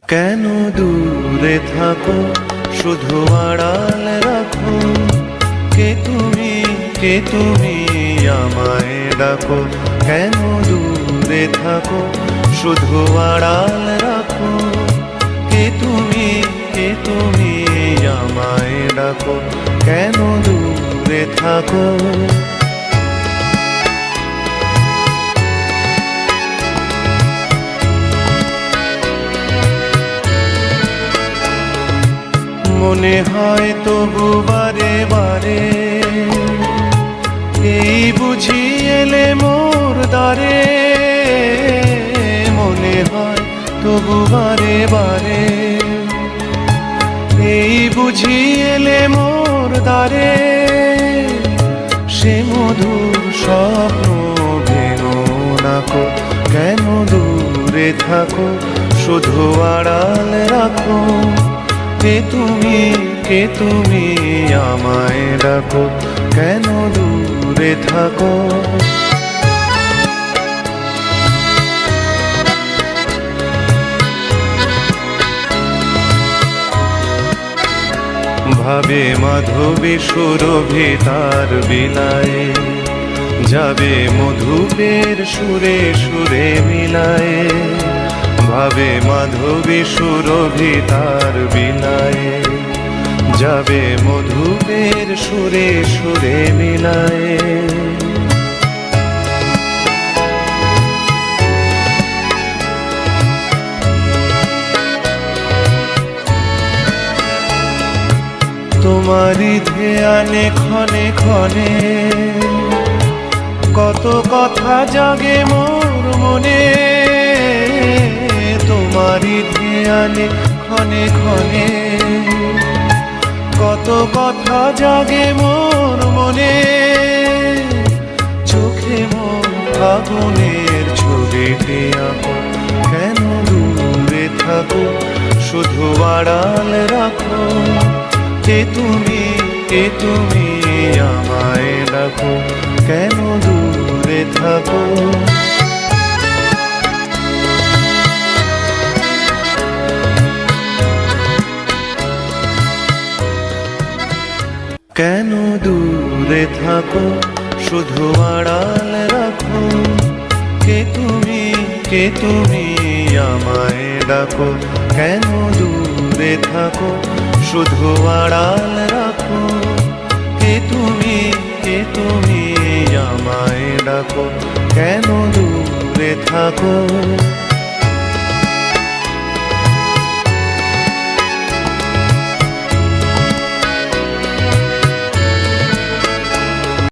কেন দূরে থাকো, শুধু আড়াল রাখো। কে তুমি আমায় ডাকো। কেন দূরে থাকো, শুধু আড়াল রাখো। কে তুমি আমায় ডাকো। কেন দূরে থাকো। মনে হয় তবু বারে বারে, এই বুঝি এলে মোর দ্বারে। মনে হয় তবু বারে বারে, এই বুঝি এলে মোর দ্বারে। সে মধুর স্বপ্ন ভেঙো নাকো। কেন দূরে থাকো, শুধু আড়াল রাখো। কে তুমি আমায় ডাকো। কেন দূরে থাকো। ভাবে মাধবী সুরভি তার বিলায়ে, যাবে মধুপের সুরে সুরে মিলায়ে। ভাবে মাধবী সুরভি তার বিলায়ে, যাবে মধুপের সুরে সুরে মিলায়ে। তোমারই ধ্যানে ক্ষণে ক্ষণে, কত কথা জাগে মোর মনে। তোমারই ধ্যানে ক্ষণে ক্ষণে, কত কথা জাগে মোর মনে। চোখে মোর আগুনের ছবিটি আঁকো। কেন দূরে থাকো, শুধু আড়াল রাখো। কে তুমি আমায় ডাকো। কেন দূরে থাকো। কেন দূরে থাকো, শুধু আড়াল রাখো। কে তুমি আমায় ডাকো। কেন দূরে থাকো, শুধু আড়াল রাখো। কে তুমি আমায় ডাকো। কেন দূরে থাকো।